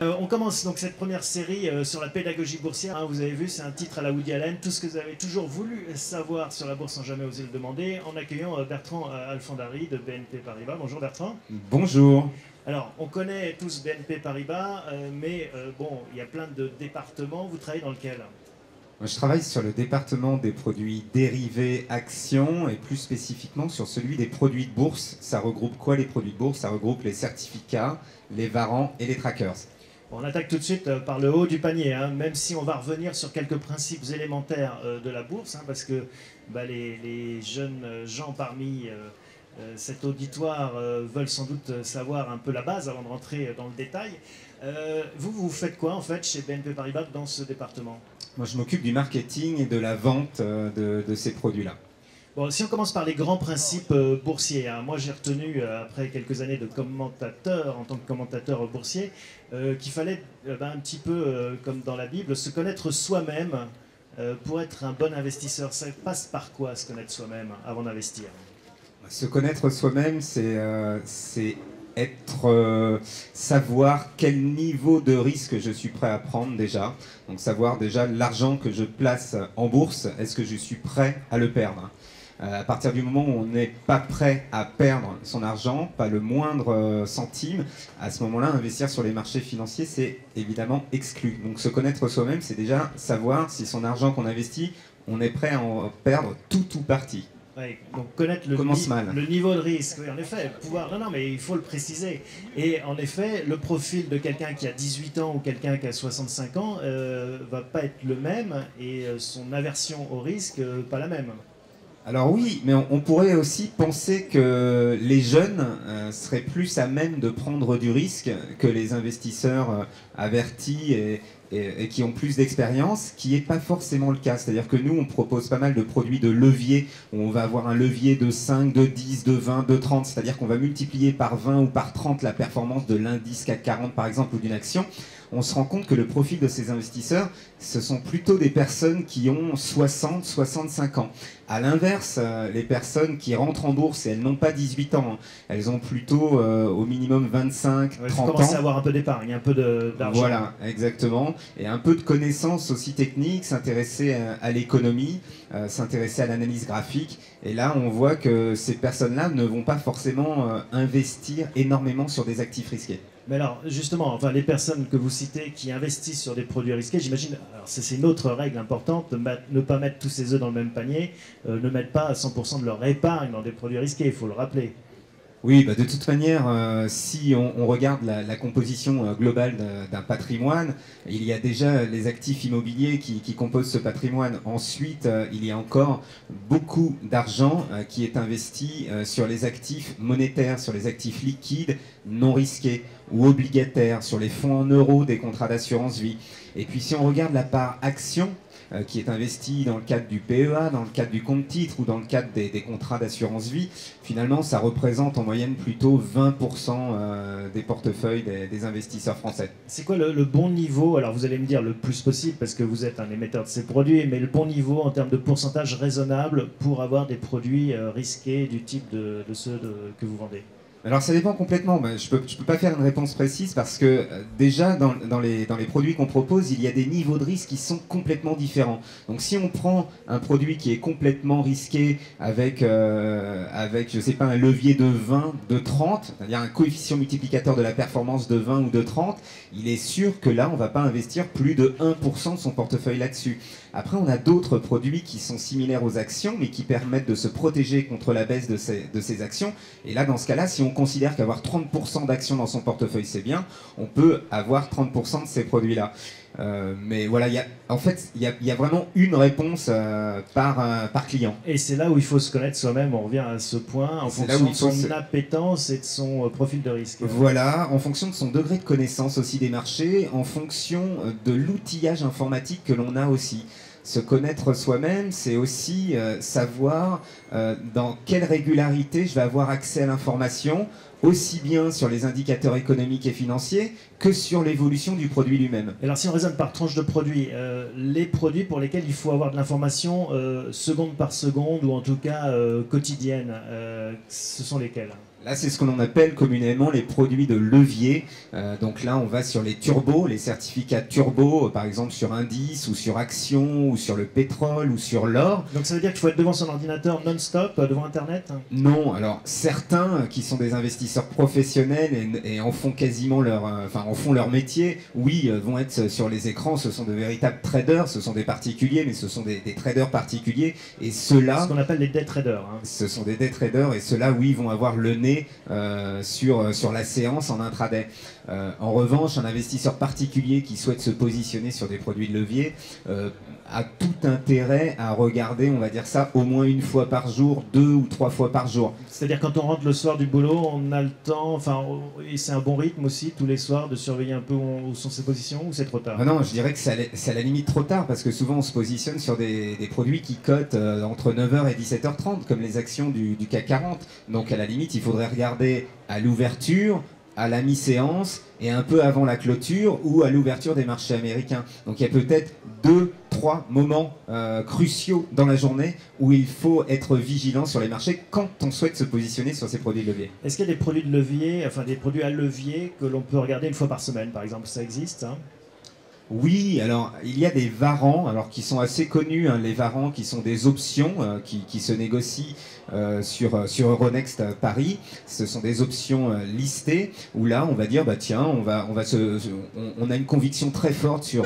On commence donc cette première série sur la pédagogie boursière. Hein, vous avez vu, c'est un titre à la Woody Allen, tout ce que vous avez toujours voulu savoir sur la bourse sans jamais oser le demander, en accueillant Bertrand Alfandari de BNP Paribas. Bonjour Bertrand. Bonjour. Alors, on connaît tous BNP Paribas, mais bon, il y a plein de départements. Vous travaillez dans lequel? Je travaille sur le département des produits dérivés actions et plus spécifiquement sur celui des produits de bourse. Ça regroupe quoi les produits de bourse? Ça regroupe les certificats, les warrants et les trackers. On attaque tout de suite par le haut du panier, hein, même si on va revenir sur quelques principes élémentaires de la bourse, hein, parce que les jeunes gens parmi cet auditoire veulent sans doute savoir un peu la base avant de rentrer dans le détail. Vous faites quoi en fait chez BNP Paribas dans ce département? Moi, je m'occupe du marketing et de la vente de ces produits-là. Bon, si on commence par les grands principes boursiers, hein, moi j'ai retenu, après quelques années de commentateur, en tant que commentateur boursier, qu'il fallait un petit peu, comme dans la Bible, se connaître soi-même pour être un bon investisseur. Ça passe par quoi, se connaître soi-même avant d'investir? Se connaître soi-même, c'est savoir quel niveau de risque je suis prêt à prendre déjà. Donc savoir déjà l'argent que je place en bourse, est-ce que je suis prêt à le perdre? À partir du moment où on n'est pas prêt à perdre son argent, pas le moindre centime, à ce moment-là, investir sur les marchés financiers, c'est évidemment exclu. Donc se connaître soi-même, c'est déjà savoir si son argent qu'on investit, on est prêt à en perdre tout ou partie. Oui, donc connaître le niveau de risque, oui, en effet, non, mais il faut le préciser. Et en effet, le profil de quelqu'un qui a 18 ans ou quelqu'un qui a 65 ans va pas être le même et son aversion au risque pas la même. Alors oui, mais on pourrait aussi penser que les jeunes seraient plus à même de prendre du risque que les investisseurs avertis et qui ont plus d'expérience, qui n'est pas forcément le cas. C'est-à-dire que nous, on propose pas mal de produits de levier, où on va avoir un levier de 5, de 10, de 20, de 30, c'est-à-dire qu'on va multiplier par 20 ou par 30 la performance de l'indice CAC 40 par exemple, ou d'une action. On se rend compte que le profil de ces investisseurs, ce sont plutôt des personnes qui ont 60, 65 ans. À l'inverse, les personnes qui rentrent en bourse, et elles n'ont pas 18 ans, hein, elles ont plutôt au minimum 25, 30 ans. Il faut commencer à avoir un peu d'épargne, un peu d'argent. Voilà, exactement. Et un peu de connaissances aussi techniques, s'intéresser à l'économie, s'intéresser à l'analyse graphique. Et là, on voit que ces personnes-là ne vont pas forcément investir énormément sur des actifs risqués. Mais alors, justement, enfin, les personnes que vous citez qui investissent sur des produits risqués, j'imagine, alors c'est une autre règle importante, ne pas mettre tous ses œufs dans le même panier, ne mettre pas 100% de leur épargne dans des produits risqués, il faut le rappeler. Oui, de toute manière, si on regarde la composition globale d'un patrimoine, il y a déjà les actifs immobiliers qui composent ce patrimoine. Ensuite, il y a encore beaucoup d'argent qui est investi sur les actifs monétaires, sur les actifs liquides, non risqués ou obligataires, sur les fonds en euros des contrats d'assurance vie. Et puis si on regarde la part action, qui est investi dans le cadre du PEA, dans le cadre du compte titre ou dans le cadre des contrats d'assurance vie, finalement ça représente en moyenne plutôt 20% des portefeuilles des investisseurs français. C'est quoi le bon niveau? Alors vous allez me dire le plus possible parce que vous êtes un émetteur de ces produits, mais le bon niveau en termes de pourcentage raisonnable pour avoir des produits risqués du type de ceux que vous vendez? Alors ça dépend complètement, je peux pas faire une réponse précise parce que déjà dans les produits qu'on propose, il y a des niveaux de risque qui sont complètement différents. Donc si on prend un produit qui est complètement risqué avec je sais pas, un levier de 20, de 30, c'est-à-dire un coefficient multiplicateur de la performance de 20 ou de 30, il est sûr que là on va pas investir plus de 1% de son portefeuille là-dessus. Après on a d'autres produits qui sont similaires aux actions mais qui permettent de se protéger contre la baisse de ces actions. Et là dans ce cas-là, si on considère qu'avoir 30% d'actions dans son portefeuille c'est bien, on peut avoir 30% de ces produits-là. Mais voilà, il y a vraiment une réponse par client. Et c'est là où il faut se connaître soi-même, on revient à ce point, en fonction de son appétence et de son profil de risque. Voilà, en fonction de son degré de connaissance aussi des marchés, en fonction de l'outillage informatique que l'on a aussi. Se connaître soi-même, c'est aussi savoir dans quelle régularité je vais avoir accès à l'information, aussi bien sur les indicateurs économiques et financiers que sur l'évolution du produit lui-même. Alors si on raisonne par tranche de produits, les produits pour lesquels il faut avoir de l'information seconde par seconde ou en tout cas quotidienne, ce sont lesquels? Là, c'est ce qu'on appelle communément les produits de levier. Donc là, on va sur les turbos, les certificats turbo, par exemple sur indice ou sur action ou sur le pétrole ou sur l'or. Donc ça veut dire qu'il faut être devant son ordinateur non-stop, devant Internet? Non, alors certains qui sont des investisseurs professionnels et en font quasiment en font leur métier, oui, vont être sur les écrans. Ce sont de véritables traders, ce sont des particuliers, mais ce sont des traders particuliers. Et ceux-là, ce qu'on appelle les day traders. Hein. Ce sont des day traders et ceux-là, oui, vont avoir le nez sur la séance en intraday. En revanche, un investisseur particulier qui souhaite se positionner sur des produits de levier a tout intérêt à regarder, on va dire ça, au moins une fois par jour, 2 ou 3 fois par jour. C'est-à-dire quand on rentre le soir du boulot, on a le temps, et c'est un bon rythme aussi, tous les soirs, de surveiller un peu où sont ses positions, ou c'est trop tard? Non, je dirais que c'est à la limite trop tard, parce que souvent on se positionne sur des produits qui cotent entre 9h et 17h30, comme les actions du CAC 40. Donc à la limite, il faudrait regarder à l'ouverture, à la mi-séance et un peu avant la clôture ou à l'ouverture des marchés américains. Donc il y a peut-être 2-3 moments cruciaux dans la journée où il faut être vigilant sur les marchés quand on souhaite se positionner sur ces produits de levier. Est-ce qu'il y a des produits de levier, enfin des produits à levier que l'on peut regarder une fois par semaine par exemple? Ça existe hein? Oui, alors il y a des varants qui sont assez connus, hein, les varants qui sont des options qui se négocient sur Euronext Paris. Ce sont des options listées où là on va dire bah tiens on a une conviction très forte sur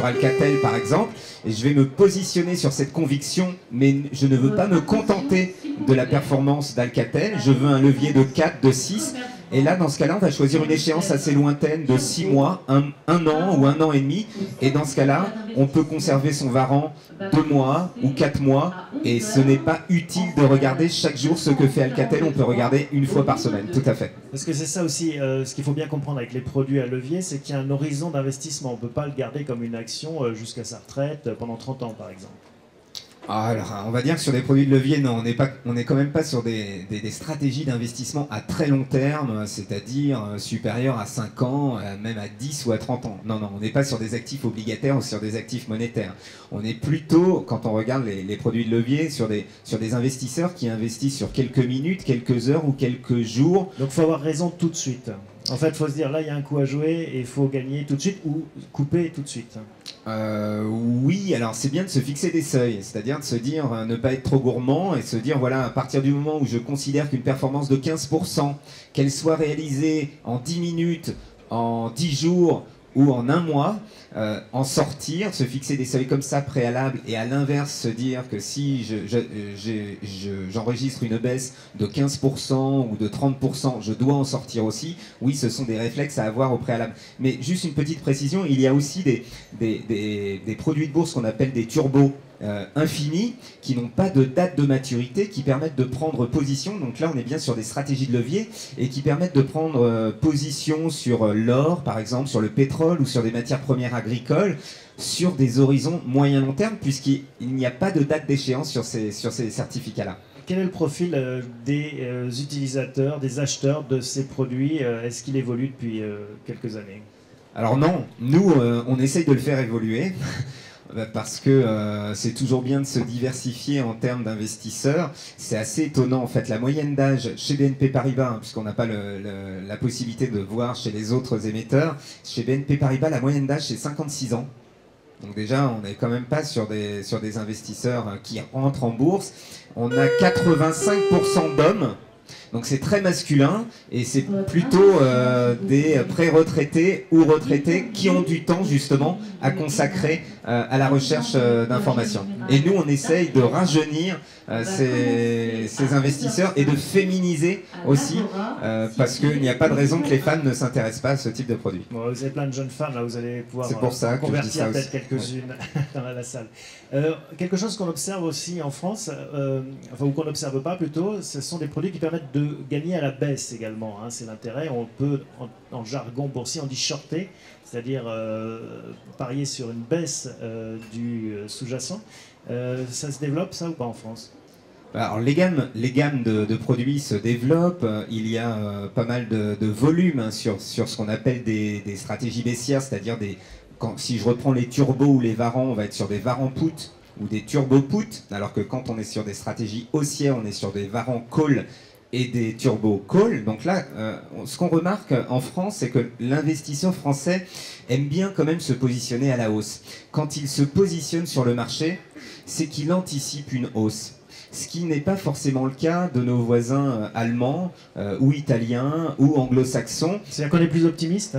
Alcatel par exemple et je vais me positionner sur cette conviction, mais je ne veux pas me contenter de la performance d'Alcatel, je veux un levier de 4, de 6. Et là, dans ce cas-là, on va choisir une échéance assez lointaine de 6 mois, un an ou 1 an et demi. Et dans ce cas-là, on peut conserver son varant 2 mois ou 4 mois. Et ce n'est pas utile de regarder chaque jour ce que fait Alcatel. On peut regarder une fois par semaine, tout à fait. Parce que c'est ça aussi, ce qu'il faut bien comprendre avec les produits à levier, c'est qu'il y a un horizon d'investissement. On ne peut pas le garder comme une action jusqu'à sa retraite pendant 30 ans, par exemple. Alors, on va dire que sur des produits de levier, non, on n'est quand même pas sur des stratégies d'investissement à très long terme, c'est-à-dire supérieures à 5 ans, même à 10 ou à 30 ans. Non, on n'est pas sur des actifs obligataires ou sur des actifs monétaires. On est plutôt, quand on regarde les produits de levier, sur des investisseurs qui investissent sur quelques minutes, quelques heures ou quelques jours. Donc il faut avoir raison tout de suite. En fait, il faut se dire, là, il y a un coup à jouer et il faut gagner tout de suite ou couper tout de suite. Oui, alors c'est bien de se fixer des seuils, c'est-à-dire de se dire ne pas être trop gourmand et se dire voilà, à partir du moment où je considère qu'une performance de 15%, qu'elle soit réalisée en 10 minutes, en 10 jours ou en 1 mois, en sortir, se fixer des seuils comme ça préalables et à l'inverse se dire que si j'enregistre une baisse de 15% ou de 30%, je dois en sortir aussi. Oui, ce sont des réflexes à avoir au préalable. Mais juste une petite précision, il y a aussi des produits de bourse qu'on appelle des turbos infinis, qui n'ont pas de date de maturité, qui permettent de prendre position. Donc là, on est bien sur des stratégies de levier et qui permettent de prendre position sur l'or, par exemple, sur le pétrole ou sur des matières premières agricoles, sur des horizons moyen-long terme, puisqu'il n'y a pas de date d'échéance sur ces certificats-là. Quel est le profil des utilisateurs, des acheteurs de ces produits? Est-ce qu'il évolue depuis quelques années? Alors non, nous, on essaye de le faire évoluer. Parce que c'est toujours bien de se diversifier en termes d'investisseurs. C'est assez étonnant en fait. La moyenne d'âge chez BNP Paribas, hein, puisqu'on n'a pas la possibilité de voir chez les autres émetteurs, chez BNP Paribas, la moyenne d'âge c'est 56 ans. Donc déjà, on n'est quand même pas sur des investisseurs qui rentrent en bourse. On a 85% d'hommes. Donc c'est très masculin et c'est plutôt des pré-retraités ou retraités qui ont du temps justement à consacrer à la recherche d'informations. Et nous on essaye de rajeunir ces investisseurs et de féminiser aussi parce qu'il n'y a pas de raison que les femmes ne s'intéressent pas à ce type de produit. Bon, vous avez plein de jeunes femmes là, vous allez pouvoir convertir peut-être quelques-unes dans la salle. Quelque chose qu'on observe aussi en France, ou qu'on n'observe pas plutôt, ce sont des produits qui permettent de gagner à la baisse également. Hein, c'est l'intérêt. On peut, en jargon boursier, on dit shorter, c'est-à-dire parier sur une baisse du sous-jacent. Ça se développe ça ou pas en France? Alors les gammes de produits se développent, il y a pas mal de volume hein, sur ce qu'on appelle des stratégies baissières, c'est-à-dire si je reprends les turbos ou les varans, on va être sur des varans put ou des turbo put, alors que quand on est sur des stratégies haussières, on est sur des varans call et des turbo call. Donc là, ce qu'on remarque en France, c'est que l'investisseur français aime bien quand même se positionner à la hausse. Quand il se positionne sur le marché, c'est qu'il anticipe une hausse. Ce qui n'est pas forcément le cas de nos voisins allemands ou italiens ou anglo-saxons. C'est-à-dire qu'on est plus optimiste?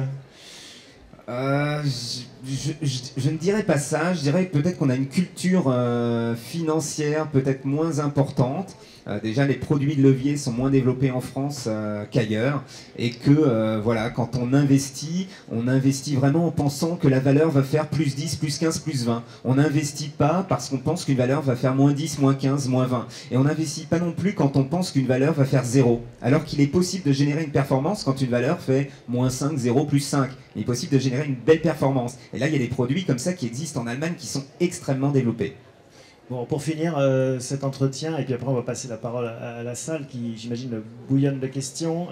Je ne dirais pas ça, je dirais peut-être qu'on a une culture financière peut-être moins importante. Déjà, les produits de levier sont moins développés en France qu'ailleurs. Et que, voilà, quand on investit vraiment en pensant que la valeur va faire plus 10, plus 15, plus 20. On n'investit pas parce qu'on pense qu'une valeur va faire moins 10, moins 15, moins 20. Et on n'investit pas non plus quand on pense qu'une valeur va faire 0. Alors qu'il est possible de générer une performance quand une valeur fait moins 5, 0, plus 5. Il est possible de générer une belle performance. Et là, il y a des produits comme ça qui existent en Allemagne qui sont extrêmement développés. Bon, pour finir cet entretien, et puis après on va passer la parole à la salle qui, j'imagine, bouillonne de questions.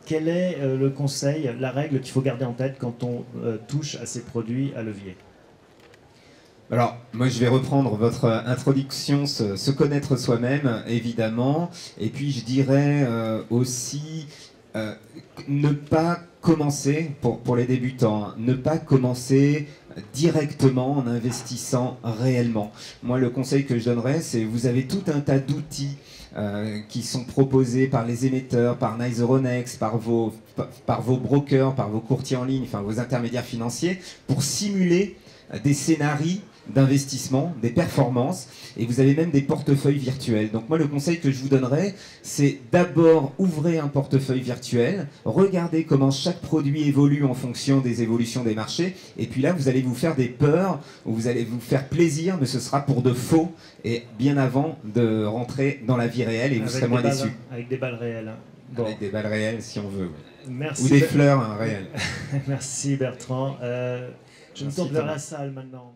Quel est le conseil, la règle qu'il faut garder en tête quand on touche à ces produits à levier? Alors, moi je vais reprendre votre introduction, se connaître soi-même, évidemment. Et puis je dirais aussi ne pas commencer, pour les débutants, hein, ne pas commencer directement en investissant réellement. Moi, le conseil que je donnerais, c'est vous avez tout un tas d'outils qui sont proposés par les émetteurs, par Nice Euronext, par vos brokers, par vos courtiers en ligne, enfin vos intermédiaires financiers, pour simuler des scénarios d'investissement, des performances, et vous avez même des portefeuilles virtuels. Donc moi, le conseil que je vous donnerais, c'est d'abord ouvrez un portefeuille virtuel, regardez comment chaque produit évolue en fonction des évolutions des marchés, et puis là, vous allez vous faire des peurs, ou vous allez vous faire plaisir, mais ce sera pour de faux, et bien avant de rentrer dans la vie réelle, et vous serez moins déçus. Avec des balles réelles. Bon. Avec des balles réelles, si on veut. Merci. Ou des fleurs réelles. Merci Bertrand. Je me tourne vers la salle maintenant.